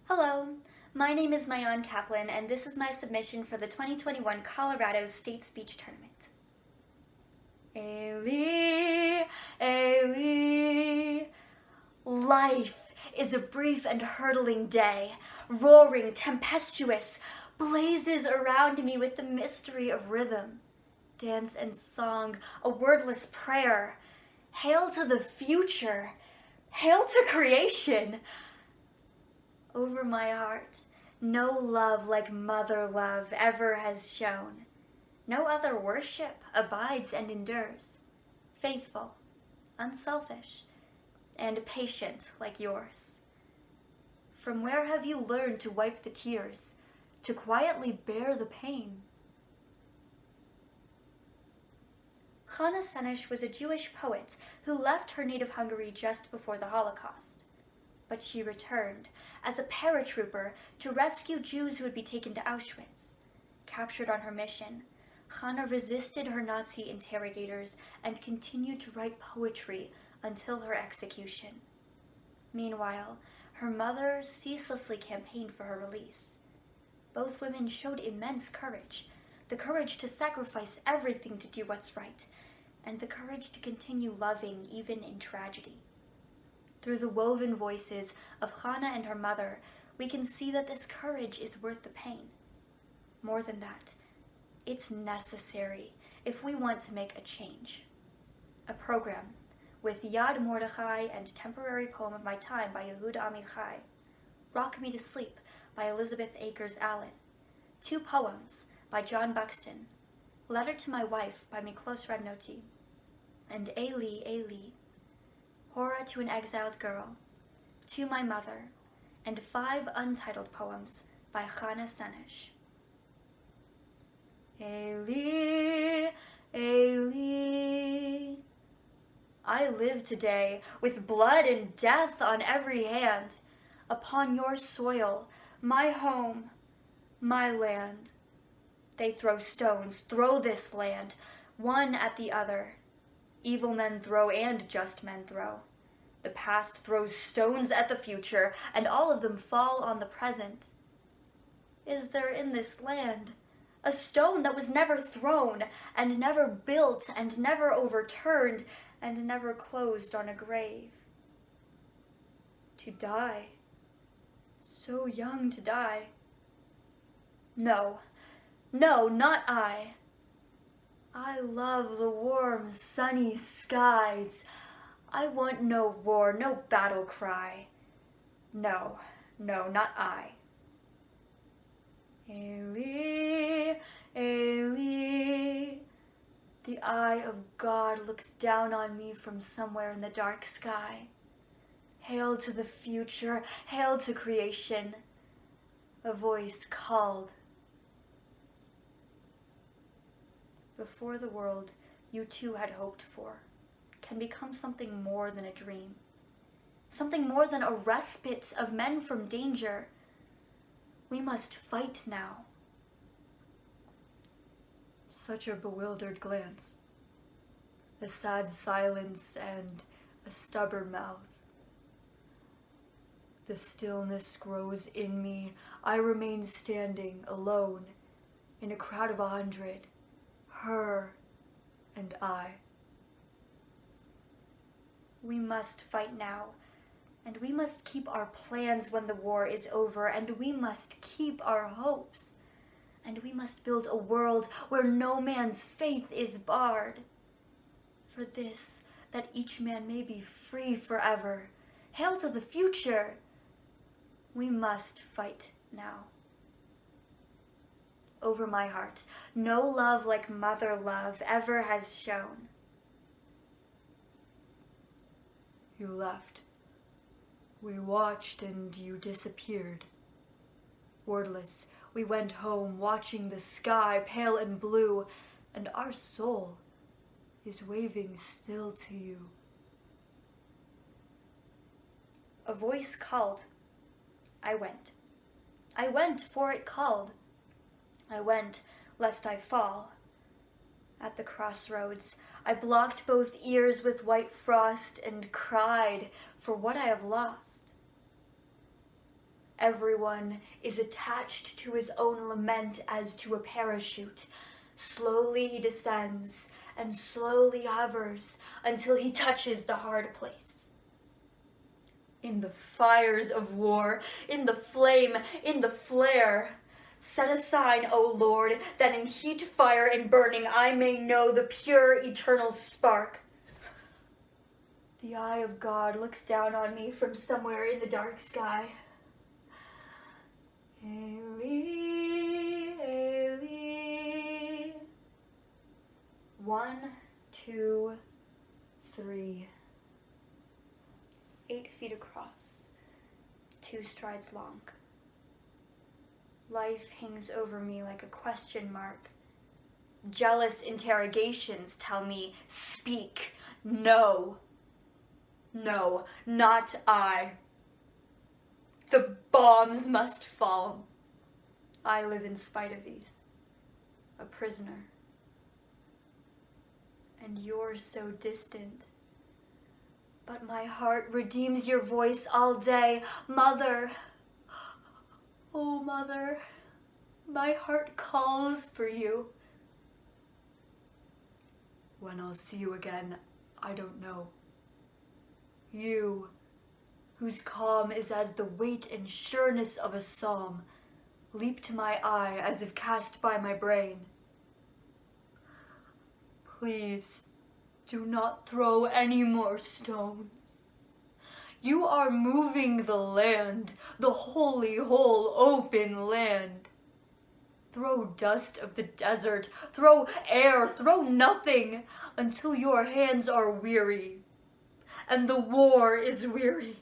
Hello, my name is Mayan Kaplan, and this is my submission for the 2021 Colorado State Speech Tournament. Ailey, Ailey, life is a brief and hurtling day, roaring, tempestuous, blazes around me with the mystery of rhythm, dance and song, a wordless prayer. Hail to the future, hail to creation. Over my heart, no love like mother love ever has shown. No other worship abides and endures, faithful, unselfish, and patient like yours. From where have you learned to wipe the tears, to quietly bear the pain? Chana Senesh was a Jewish poet who left her native Hungary just before the Holocaust. But she returned as a paratrooper to rescue Jews who would be taken to Auschwitz. Captured on her mission, Chana resisted her Nazi interrogators and continued to write poetry until her execution. Meanwhile, her mother ceaselessly campaigned for her release. Both women showed immense courage, the courage to sacrifice everything to do what's right, and the courage to continue loving even in tragedy. Through the woven voices of Chana and her mother, we can see that this courage is worth the pain. More than that, it's necessary if we want to make a change. A program with Yad Mordechai and Temporary Poem of My Time by Yehuda Amichai, Rock Me to Sleep by Elizabeth Akers Allen, two poems by John Buxton, Letter to My Wife by Miklos Radnoti, and Eli, Eli, Hora to an Exiled Girl, To My Mother, and 5 untitled poems by Chana Senesh. Ailey, Ailey, I live today with blood and death on every hand, upon your soil, my home, my land. They throw stones, throw this land, one at the other. Evil men throw and just men throw. The past throws stones at the future, and all of them fall on the present. Is there in this land a stone that was never thrown, and never built, and never overturned, and never closed on a grave? To die, so young to die. No, no, not I. I love the warm, sunny skies. I want no war, no battle cry. No, no, not I. Eli, Eli, the eye of God looks down on me from somewhere in the dark sky. Hail to the future, hail to creation. A voice called. Before the world you too had hoped for can become something more than a dream, something more than a respite of men from danger. We must fight now. Such a bewildered glance, a sad silence and a stubborn mouth. The stillness grows in me. I remain standing alone in a crowd of 100, her and I. We must fight now, and we must keep our plans when the war is over, and we must keep our hopes, and we must build a world where no man's faith is barred. For this, that each man may be free forever. Hail to the future! We must fight now. Over my heart, no love like mother love ever has shown. You left. We watched and you disappeared. Wordless, we went home, watching the sky pale and blue, and our soul is waving still to you. A voice called. I went. I went, for it called. I went, lest I fall. At the crossroads, I blocked both ears with white frost and cried for what I have lost. Everyone is attached to his own lament as to a parachute. Slowly he descends and slowly hovers until he touches the hard place. In the fires of war, in the flame, in the flare, set a sign, O Lord, that in heat, fire, and burning I may know the pure, eternal spark. The eye of God looks down on me from somewhere in the dark sky. Eli, Eli. 1, 2, 3. 8 feet across, 2 strides long. Life hangs over me like a question mark. Jealous interrogations tell me, speak, no. No, not I. The bombs must fall. I live in spite of these, a prisoner. And you're so distant. But my heart redeems your voice all day. Mother, oh mother, my heart calls for you. When I'll see you again, I don't know. You, whose calm is as the weight and sureness of a psalm, leap to my eye as if cast by my brain. Please, do not throw any more stones. You are moving the land, the holy, whole, open land. Throw dust of the desert, throw air, throw nothing, until your hands are weary, and the war is weary.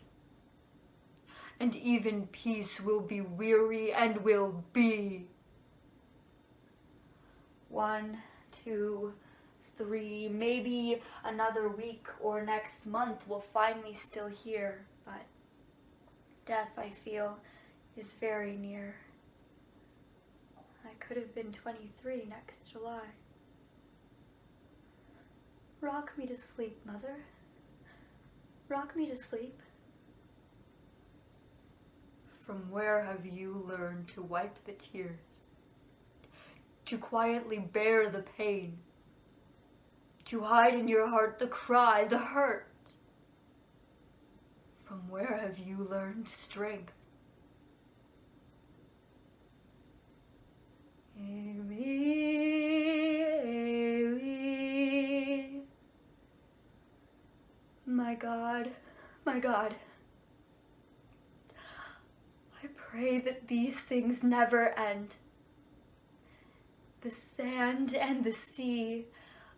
And even peace will be weary and will be. 1, 2, 3, maybe another week or next month will find me still here, but death, I feel, is very near. I could have been 23 next July. Rock me to sleep, Mother. Rock me to sleep. From where have you learned to wipe the tears? To quietly bear the pain? To hide in your heart the cry, the hurt? From where have you learned strength? Eli, Eli. My God, my God. I pray that these things never end. The sand and the sea,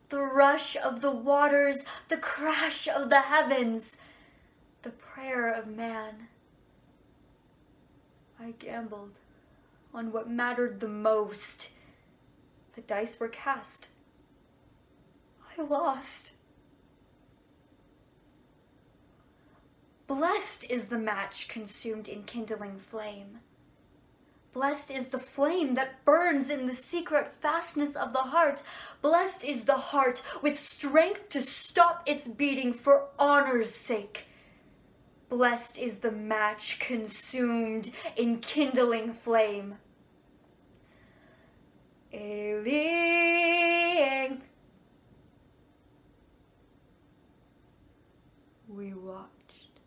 the rush of the waters, the crash of the heavens, the prayer of man. I gambled on what mattered the most. The dice were cast. I lost. Blessed is the match consumed in kindling flame. Blessed is the flame that burns in the secret fastness of the heart. Blessed is the heart with strength to stop its beating for honor's sake. Blessed is the match consumed in kindling flame. Eli. We watched,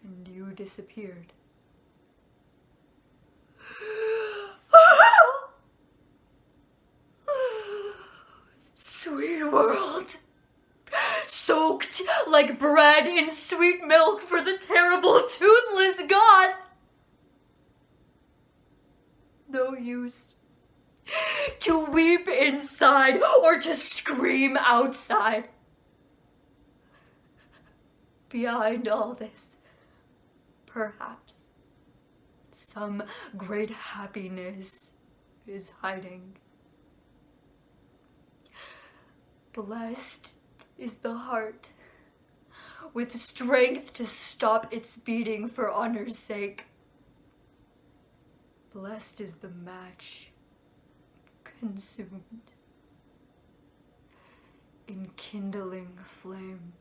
and you disappeared. Sweet world, soaked like bread in sweet milk for the terrible, toothless God. No use to weep inside or to scream outside. Behind all this, perhaps, some great happiness is hiding. Blessed is the heart with strength to stop its beating for honor's sake. Blessed is the match consumed in kindling flame.